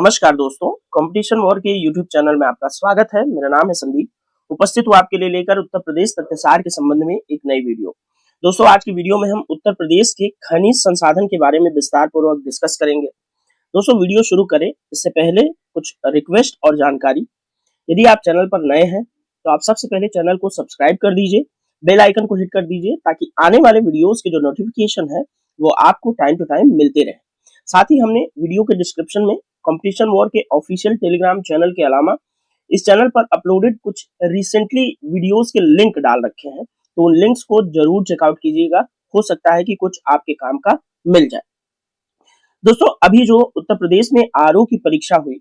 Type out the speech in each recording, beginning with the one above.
नमस्कार दोस्तों, competition war के यूट्यूब चैनल में आपका स्वागत है। मेरा नाम है संदीप। उपस्थित हूँ आपके लिए लेकर उत्तर प्रदेश तथ्यसार के संबंध में एक नई वीडियो। दोस्तों, आज की वीडियो में हम उत्तर प्रदेश के खनिज संसाधन के बारे में विस्तार पूर्वक डिस्कस करेंगे। दोस्तों, वीडियो शुरू करें इससे पहले कुछ रिक्वेस्ट और जानकारी। यदि आप चैनल पर नए हैं तो आप सबसे पहले चैनल को सब्सक्राइब कर दीजिए, बेल आइकन को हिट कर दीजिए ताकि आने वाले वीडियोस के जो नोटिफिकेशन है वो आपको टाइम टू टाइम मिलते रहे। साथ ही हमने वीडियो के डिस्क्रिप्शन में कंपटीशन वॉर के ऑफिशियल टेलीग्राम चैनल के अलावा इस चैनल पर अपलोडेड कुछ रिसेंटली वीडियोस के लिंक डाल रखे हैं, तो उन लिंक्स को जरूर चेकआउट कीजिएगा। हो सकता है कि कुछ आपके काम का मिल जाए। दोस्तों, अभी जो उत्तर प्रदेश में आरओ की परीक्षा हुई,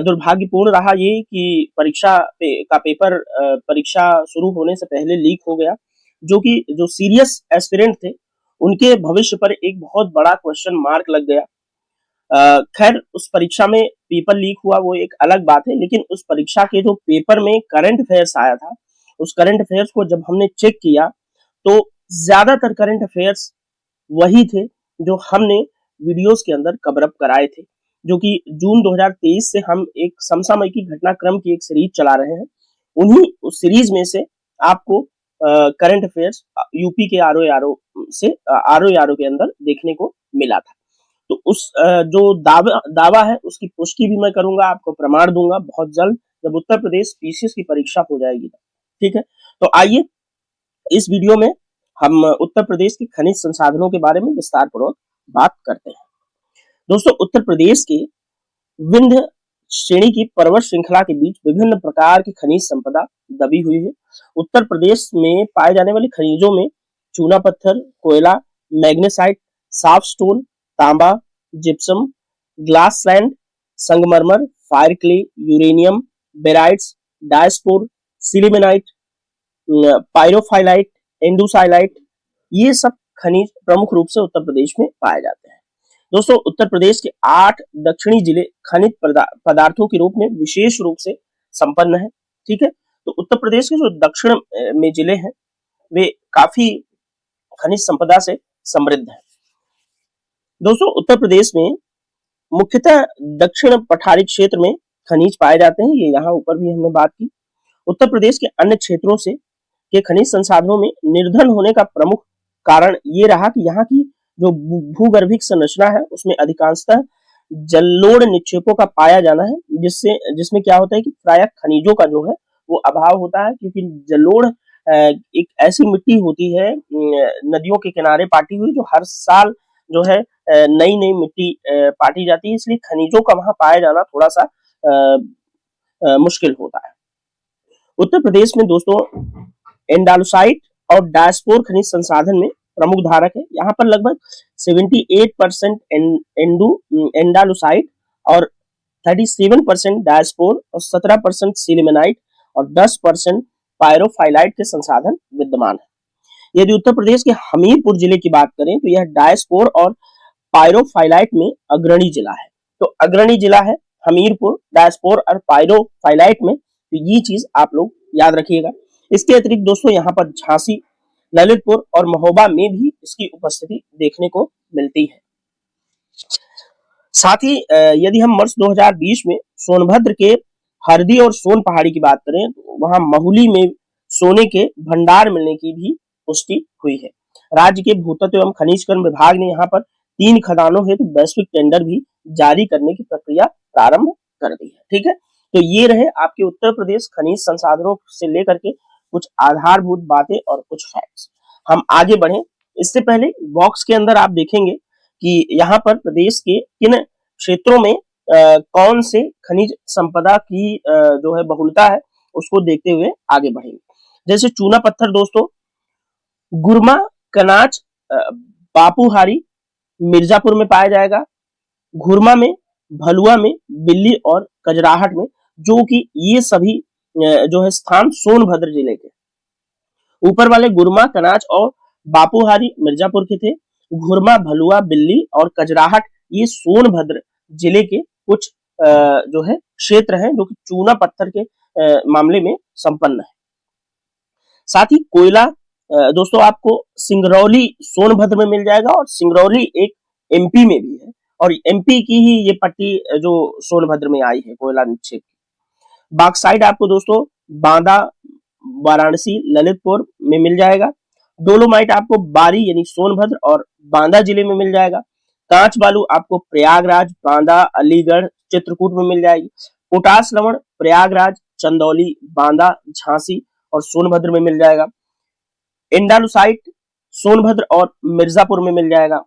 दुर्भाग्यपूर्ण रहा ये कि का पेपर परीक्षा शुरू होने से पहले लीक हो गया, जो सीरियस एस्पिरेंट थे उनके भविष्य पर एक बहुत बड़ा क्वेश्चन मार्क लग गया। खैर, उस परीक्षा में पेपर लीक हुआ वो एक अलग बात है, लेकिन उस परीक्षा के जो पेपर में करंट अफेयर्स आया था, उस करंट अफेयर्स को जब हमने चेक किया तो ज्यादातर करंट अफेयर्स वही थे जो हमने वीडियोस के अंदर कवर अप कराए थे, जो कि जून 2023 से हम एक समसामयिकी घटनाक्रम की एक सीरीज चला रहे हैं। उन्हीं उस सीरीज में से आपको करंट अफेयर्स यूपी के आरओ के अंदर देखने को मिला था। तो उस जो दावा है उसकी पुष्टि भी मैं करूंगा, आपको प्रमाण दूंगा बहुत जल्द जब उत्तर प्रदेश पीसीएस की परीक्षा हो जाएगी। ठीक है, तो आइए इस वीडियो में हम उत्तर प्रदेश के खनिज संसाधनों के बारे में विस्तार पूर्वक बात करते हैं। दोस्तों, उत्तर प्रदेश के विंध्य श्रेणी की पर्वत श्रृंखला के बीच विभिन्न प्रकार की खनिज संपदा दबी हुई है। उत्तर प्रदेश में पाए जाने वाले खनिजों में चूना पत्थर, कोयला, मैग्नेसाइट, साफ स्टोन, तांबा, जिप्सम, ग्लास सैंड, संगमरमर, fire clay, uranium, barytes, diaspore, sillimanite, pyrophyllite, andalusite, ये सब खनिज प्रमुख रूप से उत्तर प्रदेश में पाए जाते हैं। दोस्तों, उत्तर प्रदेश के 8 दक्षिणी जिले खनिज पदार्थों के रूप में विशेष रूप से संपन्न है। ठीक है, तो उत्तर प्रदेश के जो दक्षिण में जिले हैं वे काफी खनिज संपदा से समृद्ध है। दोस्तों, उत्तर प्रदेश में मुख्यतः दक्षिण पठारी क्षेत्र में खनिज पाए जाते हैं, ये यहाँ ऊपर भी हमने बात की। उत्तर प्रदेश के अन्य क्षेत्रों से के खनिज संसाधनों में निर्धन होने का प्रमुख कारण ये रहा कि यहाँ की जो भूगर्भिक संरचना है उसमें अधिकांशतः जलोढ़ निक्षेपों का पाया जाना है, जिसमें क्या होता है कि प्रायः खनिजों का जो है वो अभाव होता है, क्योंकि जलोढ़ एक ऐसी मिट्टी होती है नदियों के किनारे पाटी हुई, जो हर साल जो है नई नई मिट्टी पाटी जाती है, इसलिए खनिजों का वहां पाया जाना थोड़ा सा मुश्किल होता है। उत्तर प्रदेश में दोस्तों एंडालुसाइट और डायस्पोर खनिज संसाधन में प्रमुख धारक है। यहाँ पर लगभग 78% एंडालुसाइट और 37% डायस्पोर और 17% सिलिमेनाइट और 10% पायरोफाइलाइट के संसाधन विद्यमान है। यदि उत्तर प्रदेश के हमीरपुर जिले की बात करें तो यह डायस्पोर और पायरोफाइलाइट में अग्रणी जिला है। तो अग्रणी जिला है हमीरपुर, डायस्पोर और पायरोफाइलाइट में, तो ये चीज आप लोग याद रखिएगा। इसके अतिरिक्त दोस्तों यहाँ पर झांसी, ललितपुर और महोबा में भी इसकी उपस्थिति देखने को मिलती है। साथ ही यदि हम वर्ष 2020 में सोनभद्र के हरदी और सोन पहाड़ी की बात करें तो वहां महुली में सोने के भंडार मिलने की भी पुष्टि हुई है। राज्य के भूतत्व एवं खनिज कर्म विभाग ने यहाँ पर 3 खदानों हेतु वैश्विक टेंडर भी जारी करने की प्रक्रिया प्रारंभ कर दी है। ठीक है, तो ये रहे आपके उत्तर प्रदेश खनिज संसाधनों से लेकर के कुछ आधारभूत बातें और कुछ फैक्ट्स। हम आगे बढ़े इससे पहले बॉक्स के अंदर आप देखेंगे कि यहाँ पर प्रदेश के किन क्षेत्रों में कौन से खनिज संपदा की जो है बहुलता है उसको देखते हुए आगे बढ़ेंगे। जैसे चूना पत्थर दोस्तों, गुरमा, कनाच, बापूहारी, मिर्जापुर में पाया जाएगा, घुरमा में, भलुआ में, बिल्ली और कजराहट में, जो कि ये सभी जो है स्थान सोनभद्र जिले के। ऊपर वाले गुरमा, कनाच और बापूहारी मिर्जापुर के थे। घुरमा, भलुआ, बिल्ली और कजराहट ये सोनभद्र जिले के कुछ जो है क्षेत्र हैं जो कि चूना पत्थर के मामले में संपन्न है। साथ ही कोयला दोस्तों आपको सिंगरौली सोनभद्र में मिल जाएगा और सिंगरौली एक एमपी में भी है, और एमपी की ही ये पट्टी जो सोनभद्र में आई है कोयला निक्षेप। बॉक्साइट आपको दोस्तों बांदा, वाराणसी, ललितपुर में मिल जाएगा। डोलोमाइट आपको बारी यानी सोनभद्र और बांदा जिले में मिल जाएगा। कांच बालू आपको प्रयागराज, बांदा, अलीगढ़, चित्रकूट में मिल जाएगी। पोटास लवण प्रयागराज, चंदौली, बांदा, झांसी और सोनभद्र में मिल जाएगा। इंडालुसाइट सोनभद्र और मिर्जापुर में मिल जाएगा।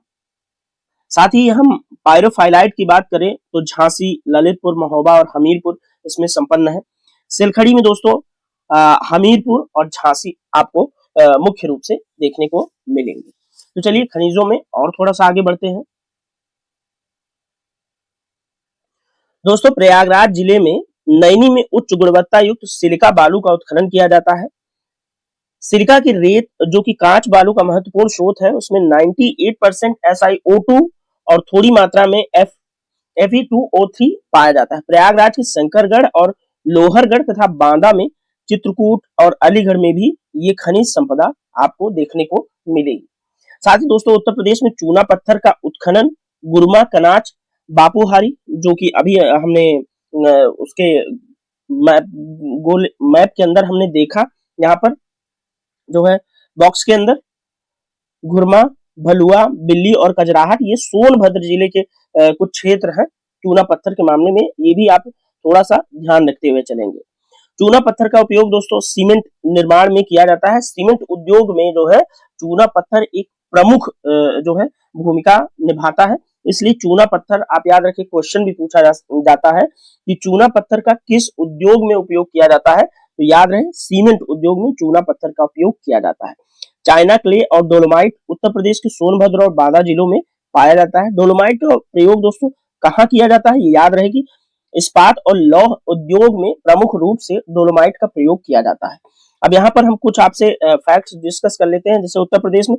साथ ही हम पायरोफाइलाइट की बात करें तो झांसी, ललितपुर, महोबा और हमीरपुर इसमें संपन्न है। सिलखड़ी में दोस्तों हमीरपुर और झांसी आपको मुख्य रूप से देखने को मिलेंगे। तो चलिए खनिजों में और थोड़ा सा आगे बढ़ते हैं। दोस्तों प्रयागराज जिले में नैनी में उच्च गुणवत्ता युक्त सिलिका बालू का उत्खनन किया जाता है। सिलिका की रेत जो कि कांच बालू का महत्वपूर्ण स्रोत है, उसमें 98% SiO2 और थोड़ी मात्रा में Fe2O3 पाया जाता है। प्रयागराज के शंकरगढ़ और लोहरगढ़ तथा बांदा में, चित्रकूट और अलीगढ़ में भी ये खनिज संपदा आपको देखने को मिलेगी। साथ ही दोस्तों उत्तर प्रदेश में चूना पत्थर का उत्खनन गुरमा, कनाच, बापूहारी जो कि अभी हमने उसके मैप के अंदर हमने देखा, यहाँ पर जो है बॉक्स के अंदर घुरमा, भलुआ, बिल्ली और कजराहट ये सोनभद्र जिले के कुछ क्षेत्र हैं चूना पत्थर के मामले में। ये भी आप थोड़ा सा ध्यान रखते हुए चलेंगे। चूना पत्थर का उपयोग दोस्तों सीमेंट निर्माण में किया जाता है। सीमेंट उद्योग में जो है चूना पत्थर एक प्रमुख जो है भूमिका निभाता है। इसलिए चूना पत्थर आप याद रखें, क्वेश्चन भी पूछा जाता है कि चूना पत्थर का किस उद्योग में उपयोग किया जाता है, तो याद रहे सीमेंट उद्योग में चूना पत्थर का उपयोग किया जाता है। चाइना क्ले और डोलोमाइट उत्तर प्रदेश के सोनभद्र और बांदा जिलों में पाया जाता है। डोलोमाइट का प्रयोग दोस्तों कहाँ किया जाता है, ये याद रहे कि इस्पात और लौह उद्योग में प्रमुख रूप से डोलोमाइट का प्रयोग किया जाता है। अब यहाँ पर हम कुछ आपसे फैक्ट्स डिस्कस कर लेते हैं। जैसे उत्तर प्रदेश में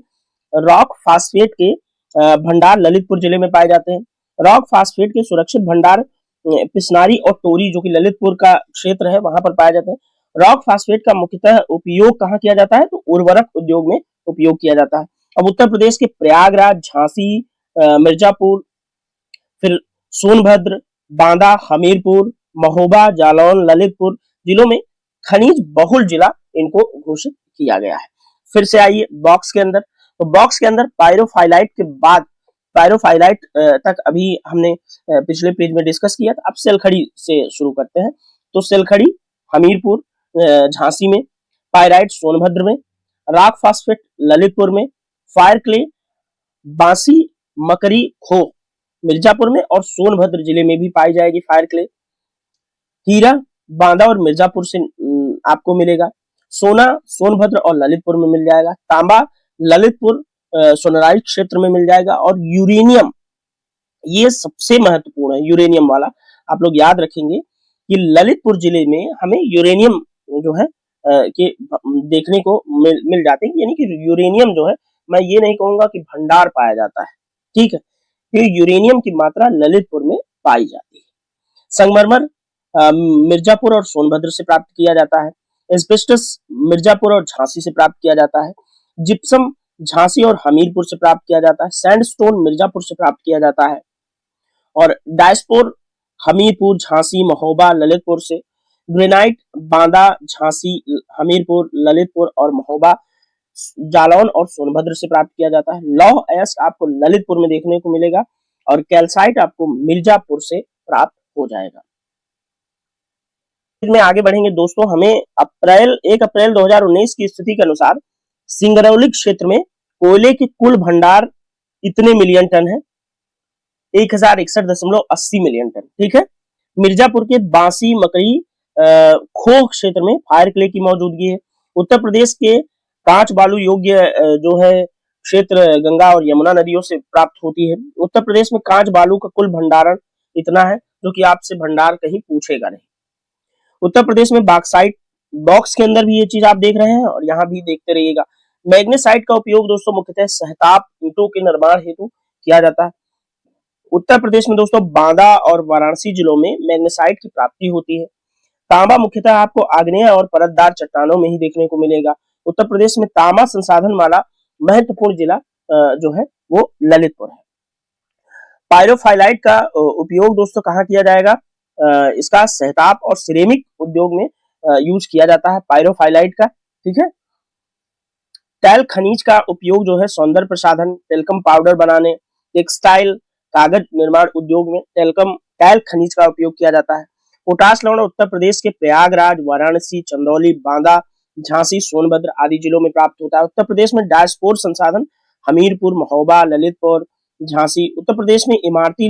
रॉक फास्फेट के भंडार ललितपुर जिले में पाए जाते हैं। रॉक फास्फेट के सुरक्षित भंडार पिसनारी और टोरी जो कि ललितपुर का क्षेत्र है वहां पर पाए जाते हैं। रॉक फास्फेट का मुख्यतः उपयोग कहाँ किया जाता है, तो उर्वरक उद्योग में उपयोग किया जाता है। अब उत्तर प्रदेश के प्रयागराज, झांसी, मिर्जापुर, फिर सोनभद्र, बांदा, हमीरपुर, महोबा, जालौन, ललितपुर जिलों में खनिज बहुल जिला इनको घोषित किया गया है। फिर से आइए बॉक्स के अंदर, तो बॉक्स के अंदर पायरोफाइलाइट के बाद पायरोफाइलाइट तक अभी हमने पिछले पेज में डिस्कस किया था। अब सेलखड़ी से शुरू करते हैं। तो सेलखड़ी हमीरपुर, झांसी में, पायराइट सोनभद्र में, रॉक फास्फेट ललितपुर में, फायर क्ले बांसी, मकरी, खो मिर्जापुर में और सोनभद्र जिले में भी पाई जाएगी फायर क्ले। हीरा बांदा और मिर्जापुर से आपको मिलेगा। सोना सोनभद्र और ललितपुर में मिल जाएगा। तांबा ललितपुर सोनराइज क्षेत्र में मिल जाएगा। और यूरेनियम ये सबसे महत्वपूर्ण है, यूरेनियम वाला आप लोग याद रखेंगे कि ललितपुर जिले में हमें यूरेनियम जो है के देखने को मिल जाते हैं। यानी कि यूरेनियम जो है, मैं ये नहीं कहूंगा कि भंडार पाया जाता है, ठीक है, कि यूरेनियम की मात्रा ललितपुर में पाई जाती है। संगमरमर मिर्जापुर और सोनभद्र से प्राप्त किया जाता है। एस्बेस्टस मिर्जापुर और झांसी से प्राप्त किया जाता है। जिप्सम झांसी और हमीरपुर से प्राप्त किया जाता है। सैंडस्टोन मिर्जापुर से प्राप्त किया जाता है। और डायस्पोर हमीरपुर, झांसी, महोबा, ललितपुर से। ग्रेनाइट बांदा, झांसी, हमीरपुर, ललितपुर और महोबा, जालौन और सोनभद्र से प्राप्त किया जाता है। लौह अयस्क आपको ललितपुर में देखने को मिलेगा और कैल्साइट आपको मिर्जापुर से प्राप्त हो जाएगा। में आगे बढ़ेंगे दोस्तों, हमें 1 अप्रैल 2019 की स्थिति के अनुसार सिंगरौली क्षेत्र में कोयले के कुल भंडार इतने मिलियन टन है, 1061.80 मिलियन टन, ठीक है। मिर्जापुर के बांसी, मकड़ी, खो क्षेत्र में फायर क्ले की मौजूदगी है। उत्तर प्रदेश के कांच बालू योग्य जो है क्षेत्र गंगा और यमुना नदियों से प्राप्त होती है। उत्तर प्रदेश में कांच बालू का कुल भंडारण इतना है जो कि आपसे भंडार कहीं पूछेगा नहीं। उत्तर प्रदेश में बॉक्साइट, बॉक्स के अंदर भी ये चीज आप देख रहे हैं और यहाँ भी देखते रहिएगा। मैग्नेसाइट का उपयोग दोस्तों मुख्यतः सहताप ईंटों के निर्माण हेतु किया जाता है। उत्तर प्रदेश में दोस्तों बांदा और वाराणसी जिलों में मैग्नेसाइट की प्राप्ति होती है। तांबा मुख्यतः आपको आग्नेय और परतदार चट्टानों में ही देखने को मिलेगा। उत्तर प्रदेश में तांबा संसाधन वाला महत्वपूर्ण जिला जो है वो ललितपुर है। पायरोफाइलाइट का उपयोग दोस्तों कहाँ किया जाएगा? इसका सहताप और सिरेमिक उद्योग में यूज किया जाता है पायरोफाइलाइट का, ठीक है। टैल खनिज का उपयोग जो है सौंदर्य प्रसाधन, टेल्कम पाउडर बनाने, टेक्सटाइल, कागज निर्माण उद्योग में टैल खनिज का उपयोग किया जाता है। पोटाश लवण उत्तर प्रदेश के प्रयागराज, वाराणसी, चंदौली, बांदा, झांसी, सोनभद्र आदि जिलों में प्राप्त होता है। उत्तर प्रदेश में डायस्पोर संसाधन हमीरपुर, महोबा, ललितपुर, झांसी। उत्तर प्रदेश में इमारती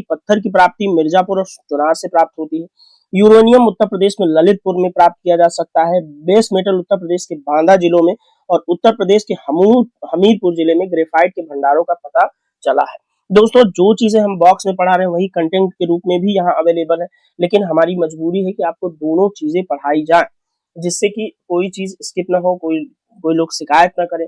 पत्थर की प्राप्ति मिर्जापुर और चुनार से प्राप्त होती है। यूरेनियम उत्तर प्रदेश में ललितपुर में प्राप्त किया जा सकता है। बेस मेटल उत्तर प्रदेश के बांदा जिलों में और उत्तर प्रदेश के हमीरपुर जिले में ग्रेफाइट के भंडारों का पता चला है। दोस्तों जो चीजें हम बॉक्स में पढ़ा रहे हैं वही कंटेंट के रूप में भी यहाँ अवेलेबल है, लेकिन हमारी मजबूरी है कि आपको दोनों चीजें पढ़ाई जाए, जिससे कि कोई चीज स्किप ना हो, कोई लोग शिकायत ना करे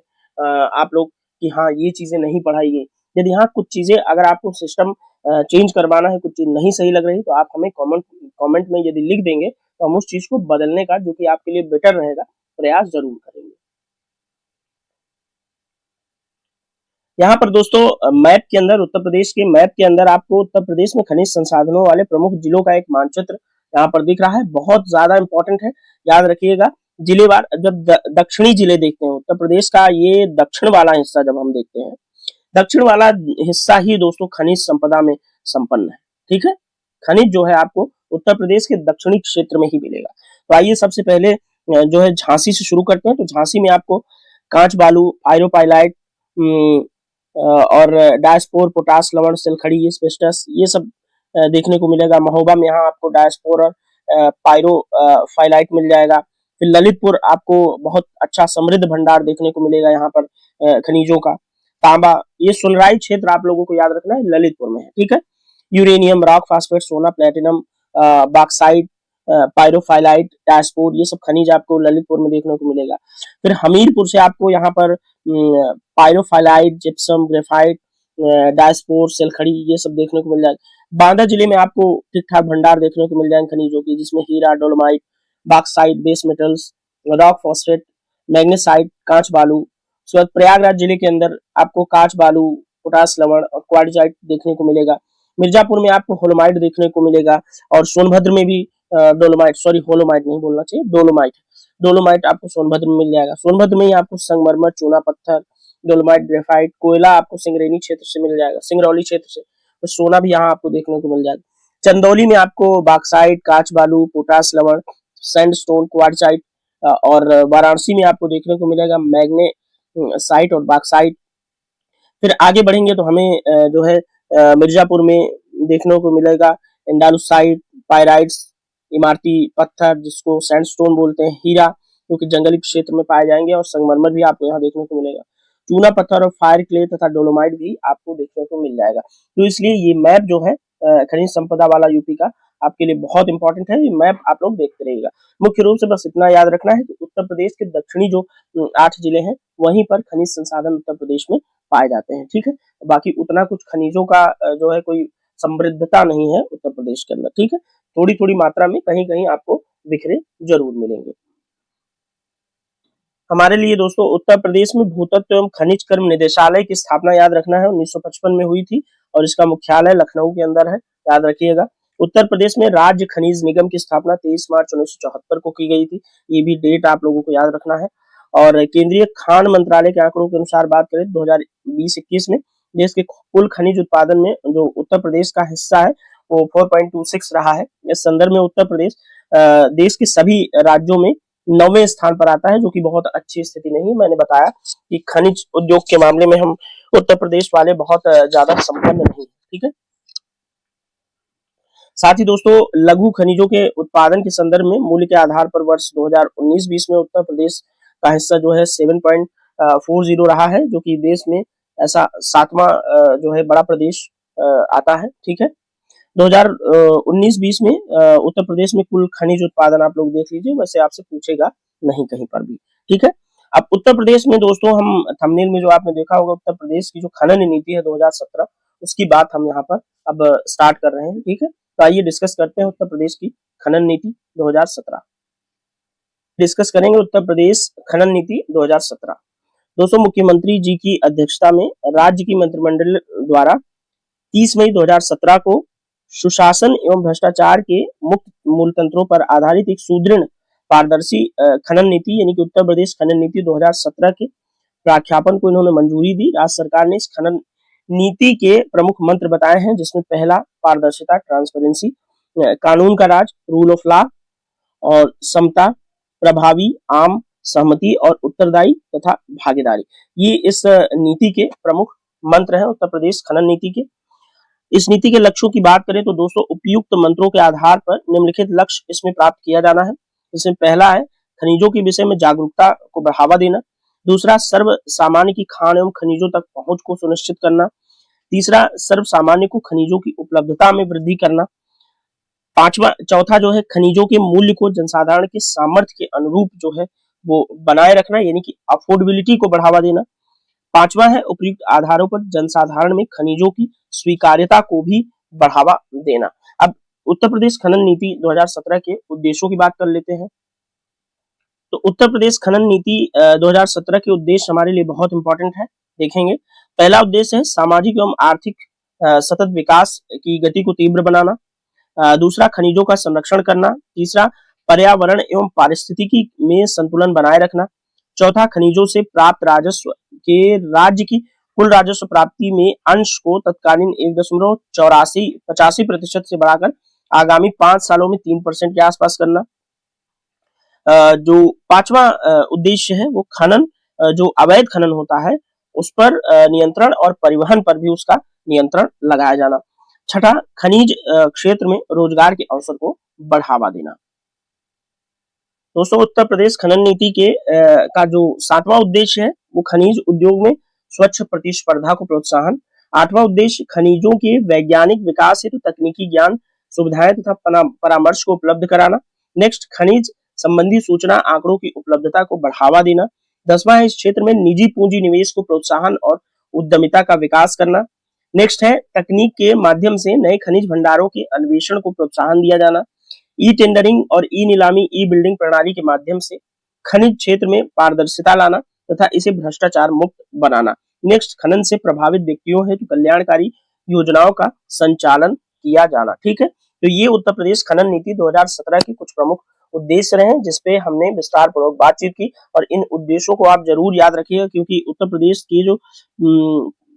आप लोग कि हाँ ये चीजें नहीं पढ़ाई गई। यदि हाँ कुछ चीजें अगर आपको सिस्टम चेंज करवाना है, कुछ चीज नहीं सही लग रही, तो आप हमें कमेंट में यदि लिख देंगे तो हम उस चीज को बदलने का, जो कि आपके लिए बेटर रहेगा, प्रयास जरूर करेंगे। यहाँ पर दोस्तों मैप के अंदर, उत्तर प्रदेश के मैप के अंदर आपको उत्तर प्रदेश में खनिज संसाधनों वाले प्रमुख जिलों का एक मानचित्र यहाँ पर दिख रहा है, बहुत ज्यादा इंपॉर्टेंट है, याद रखिएगा। जिलेवार जब दक्षिणी जिले देखते हैं उत्तर प्रदेश का, ये दक्षिण वाला हिस्सा जब हम देखते हैं, दक्षिण वाला हिस्सा ही दोस्तों खनिज संपदा में संपन्न है, ठीक है। खनिज जो है आपको उत्तर प्रदेश के दक्षिणी क्षेत्र में ही मिलेगा। तो आइए सबसे पहले जो है झांसी से शुरू करते हैं। तो झांसी में आपको कांच बालू, पायरोपाइलाइट और डायस्पोर, पोटास लवण, सिलखड़ी, एस्बेस्टस, ये सब देखने को मिलेगा। महोबा में यहाँ आपको डायस्पोर और पायरोफाइलाइट मिल जाएगा। फिर ललितपुर आपको बहुत अच्छा समृद्ध भंडार देखने को मिलेगा यहाँ पर खनिजों का। तांबा, ये सुनराई क्षेत्र आप लोगों को याद रखना है, ललितपुर में है, ठीक है। यूरेनियम, रॉक फास्फेट, सोना, प्लेटिनम, बॉक्साइट, पायरोफाइलाइट, डायस्पोर, ये सब खनिज आपको ललितपुर में देखने को मिलेगा। फिर हमीरपुर से आपको यहाँ पर पायरोफाइलाइट, जिप्सम, ग्रेफाइट, डायस्पोर, सिलखड़ी, ये सब देखने को मिल जाएगा। बांदा जिले में आपको ठीक ठाक भंडार देखने को मिल जाएंगे खनिजों की, जिसमें हीरा, dolomite, bauxite, base metals, rock phosphate, magnesite, कांच बालू। उसके बाद प्रयागराज जिले के अंदर आपको कांच बालू, पोटास लवण और क्वार्टजाइट देखने को मिलेगा। मिर्जापुर में आपको होलोमाइट देखने को मिलेगा और सोनभद्र में भी डोलोमाइट, सॉरी होलोमाइट नहीं बोलना चाहिए, डोलोमाइट, डोलोमाइट आपको सोनभद्र में मिल जाएगा। सोनभद्र में ही आपको संगमरमर, चूना पत्थर, डोलोमाइट, ग्रेफाइट, कोयला आपको सिंगरैनी क्षेत्र से मिल जाएगा, सिंगरौली क्षेत्र से। तो सोना भी यहाँ आपको देखने को मिल जाएगा। चंदौली में आपको बॉक्साइट, कांच बालू, पोटास लवण, सैंडस्टोन, क्वार्टजाइट और वाराणसी में आपको देखने को मिलेगा मैग्ने साइट और बॉक्साइट। फिर आगे बढ़ेंगे तो हमें जो है मिर्जापुर में देखने को मिलेगा एंडालुसाइट, पायराइट्स, इमारती पत्थर जिसको सैंडस्टोन बोलते हैं, हीरा जो कि जंगली क्षेत्र में पाए जाएंगे और संगमरमर भी आपको यहाँ देखने को मिलेगा। चूना पत्थर और फायर क्ले तथा डोलोमाइट भी आपको देखने को मिल जाएगा। तो इसलिए ये मैप जो है खनिज संपदा वाला यूपी का आपके लिए बहुत इंपॉर्टेंट है, ये मैप आप लोग देखते रहिएगा। मुख्य रूप से बस इतना याद रखना है कि उत्तर प्रदेश के दक्षिणी जो 8 जिले हैं वहीं पर खनिज संसाधन उत्तर प्रदेश में पाए जाते हैं, ठीक है। बाकी उतना कुछ खनिजों का जो है कोई समृद्धता नहीं है उत्तर प्रदेश के अंदर, ठीक है। थोड़ी थोड़ी मात्रा में कहीं कहीं आपको बिखरे जरूर मिलेंगे। हमारे लिए दोस्तों उत्तर प्रदेश में भूतत्व एवं खनिज कर्म निदेशालय की स्थापना याद रखना है, 1955 में हुई थी और इसका मुख्यालय लखनऊ के अंदर है, याद रखिएगा। उत्तर प्रदेश में राज्य खनिज निगम की स्थापना 23 मार्च 1974 को की गई थी, ये भी डेट आप लोगों को याद रखना है। और केंद्रीय खान मंत्रालय के आंकड़ों के अनुसार बात करें 2020-21 में देश के कुल खनिज उत्पादन में जो उत्तर प्रदेश का हिस्सा है वो 4.26 रहा है। इस संदर्भ में उत्तर प्रदेश देश के सभी राज्यों में 9वें स्थान पर आता है, जो कि बहुत अच्छी स्थिति नहीं। मैंने बताया कि खनिज उद्योग के मामले में हम उत्तर प्रदेश वाले बहुत ज्यादा संपन्न नहीं, ठीक है। साथ ही दोस्तों लघु खनिजों के उत्पादन के संदर्भ में मूल्य के आधार पर वर्ष 2019-20 में उत्तर प्रदेश का हिस्सा जो है 7.40 रहा है, जो कि देश में ऐसा 7वां जो है बड़ा प्रदेश आता है, ठीक है। 2019-20 में उत्तर प्रदेश में कुल खनिज उत्पादन आप लोग देख लीजिए, वैसे आपसे पूछेगा नहीं कहीं पर भी, ठीक है। अब उत्तर प्रदेश में दोस्तों हम थंबनेल में जो आपने देखा होगा उत्तर प्रदेश की जो खनन नीति है 2017, उसकी बात हम यहाँ पर अब स्टार्ट कर रहे हैं, ठीक है। तो आइए डिस्कस करते हैं उत्तर प्रदेश की खनन नीति 2017। डिस्कस करेंगे उत्तर प्रदेश खनन नीति 2017। दोस्तों मुख्यमंत्री जी की अध्यक्षता में राज्य की मंत्रिमंडल द्वारा 30 मई 2017 को सुशासन एवं भ्रष्टाचार के मुक्त मूल तंत्रों पर आधारित एक सुदृढ़ पारदर्शी खनन नीति यानी कि उत्तर प्रदेश खनन नीति 2017 के प्राख्यापन को इन्होंने मंजूरी दी। राज्य सरकार ने इस खनन नीति के प्रमुख मंत्र बताए हैं, जिसमें पहला पारदर्शिता, ट्रांसपेरेंसी, कानून का राज, रूल ऑफ लॉ और समता, प्रभावी, आम, सहमति और उत्तरदायी तथा भागीदारी। ये इस नीति के प्रमुख मंत्र हैं उत्तर प्रदेश खनन नीति के। इस नीति के लक्ष्यों की बात करें तो दोस्तों उपयुक्त मंत्रों के आधार पर निम्नलिखित लक्ष्य इसमें प्राप्त किया जाना है। इसमें पहला है खनिजों के विषय में जागरूकता को बढ़ावा देना। दूसरा, सर्व सामान्य की खान एवं खनिजों तक पहुंच को सुनिश्चित करना। तीसरा, सर्व सामान्य को खनिजों की उपलब्धता में वृद्धि करना। चौथा जो है खनिजों के मूल्य को जनसाधारण के सामर्थ्य के अनुरूप जो है वो बनाए रखना, यानी कि अफोर्डेबिलिटी को बढ़ावा देना। पांचवा है उपयुक्त आधारों पर जनसाधारण में खनिजों की स्वीकार्यता को भी बढ़ावा देना। अब उत्तर प्रदेश खनन नीति 2017 के उद्देश्यों की बात कर लेते हैं। तो उत्तर प्रदेश खनन नीति 2017 के उद्देश्य हमारे लिए बहुत इंपॉर्टेंट है, देखेंगे। पहला उद्देश्य है सामाजिक एवं आर्थिक सतत विकास की गति को तीव्र बनाना। दूसरा, खनिजों का संरक्षण करना। तीसरा, पर्यावरण एवं पारिस्थितिकी में संतुलन बनाए रखना। चौथा, खनिजों से प्राप्त राजस्व के राज्य की कुल राजस्व प्राप्ति में अंश को तत्कालीन 1.85% से बढ़ाकर आगामी 5 सालों में 3% के आसपास करना। जो पांचवा उद्देश्य है वो खनन, जो अवैध खनन होता है उस पर नियंत्रण और परिवहन पर भी उसका नियंत्रण लगाया जाना। छठा, खनिज क्षेत्र में रोजगार के अवसर को बढ़ावा देना। दोस्तों उत्तर प्रदेश खनन नीति के का जो 7वां उद्देश्य है वो खनिज उद्योग में स्वच्छ प्रतिस्पर्धा को प्रोत्साहन। 8वां उद्देश्य खनिजों के वैज्ञानिक विकास हेतु तकनीकी ज्ञान, सुविधाएं तथा परामर्श को उपलब्ध कराना। नेक्स्ट, खनिज संबंधी सूचना आंकड़ों की उपलब्धता को बढ़ावा देना। 10वां है इस क्षेत्र में निजी पूंजी निवेश को प्रोत्साहन और उद्यमिता का विकास करना। नेक्स्ट है तकनीक के माध्यम से नए खनिज भंडारों के अन्वेषण को प्रोत्साहन दिया जाना। ई टेंडरिंग और ई नीलामी, ई बिल्डिंग प्रणाली के माध्यम से खनिज क्षेत्र में पारदर्शिता लाना तथा इसे भ्रष्टाचार मुक्त बनाना। नेक्स्ट, खनन से प्रभावित व्यक्तियों हेतु कल्याणकारी योजनाओं का संचालन किया जाना। ठीक है, तो ये उत्तर प्रदेश खनन नीति 2017 के कुछ प्रमुख उद्देश्य रहे, जिसपे हमने विस्तार पूर्वक बातचीत की। और इन उद्देश्यों को आप जरूर याद रखिएगा, क्योंकि उत्तर प्रदेश के जो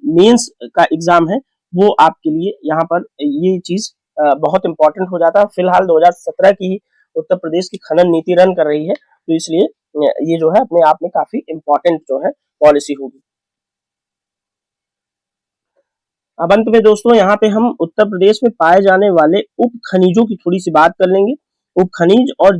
मेंस का एग्जाम है वो आपके लिए यहाँ पर ये चीज बहुत इंपॉर्टेंट हो जाता है। फिलहाल 2017 की ही उत्तर प्रदेश की खनन नीति रन कर रही है, तो इसलिए ये जो है अपने आप में काफी इंपॉर्टेंट जो है पॉलिसी होगी। अब अंत में दोस्तों यहाँ पे हम उत्तर प्रदेश में पाए जाने वाले उप खनिजों की थोड़ी सी बात कर लेंगे। उप खनिज और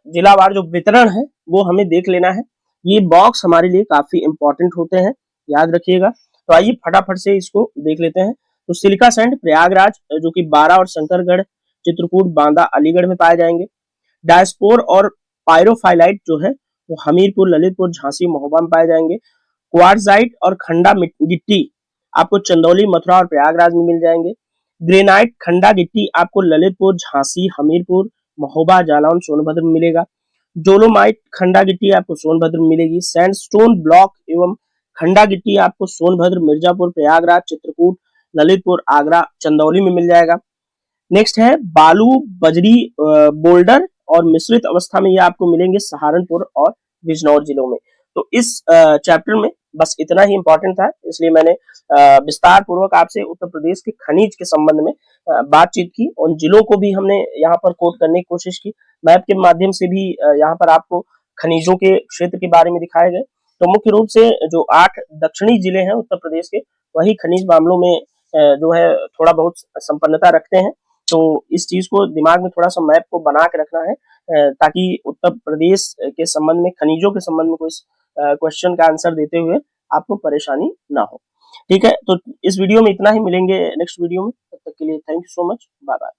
जिलावार जो वितरण है वो हमें देख लेना है। ये बॉक्स हमारे लिए काफी इंपॉर्टेंट होते हैं, याद रखिएगा। तो आइए फटाफट से इसको देख लेते हैं। तो सिलिका सैंड प्रयागराज जो कि बारा और शंकरगढ़, चित्रकूट, बांदा, अलीगढ़ में पाए जाएंगे। डायस्पोर और पायरोफाइलाइट जो है वो हमीरपुर, ललितपुर, झांसी, महोबा में पाए जाएंगे। क्वार्टजाइट और खंडा गिट्टी आपको चंदौली, मथुरा और प्रयागराज में मिल जाएंगे। ग्रेनाइट, खंडा गिट्टी आपको ललितपुर, झांसी, हमीरपुर, महोबा, जालौन, सोनभद्र में मिलेगा। डोलोमाइट, खंडा गिट्टी आपको सोनभद्र में मिलेगी। सैंडस्टोन ब्लॉक एवं खंडा गिट्टी आपको सोनभद्र, मिर्जापुर, प्रयागराज, चित्रकूट, ललितपुर, आगरा, चंदौली में मिल जाएगा। नेक्स्ट है बालू, बजरी, बोल्डर और मिश्रित अवस्था में ये आपको मिलेंगे सहारनपुर और बिजनौर जिलों में। तो इस चैप्टर में बस इतना ही इंपॉर्टेंट था, इसलिए मैंने विस्तार पूर्वक आपसे उत्तर प्रदेश के खनिज के संबंध में बातचीत की। उन जिलों को भी हमने यहाँ पर कोट करने की कोशिश की, मैप के माध्यम से भी यहाँ पर आपको खनिजों के क्षेत्र के बारे में दिखाए गए। तो मुख्य रूप से जो 8 दक्षिणी जिले हैं उत्तर प्रदेश के, वही खनिज मामलों में जो है थोड़ा बहुत संपन्नता रखते हैं। तो इस चीज को दिमाग में थोड़ा सा मैप को बना के रखना है, ताकि उत्तर प्रदेश के संबंध में, खनिजों के संबंध में कोई क्वेश्चन का आंसर देते हुए आपको परेशानी ना हो। ठीक है, तो इस वीडियो में इतना ही, मिलेंगे नेक्स्ट वीडियो में। तब तक के लिए thank you so much, bye bye.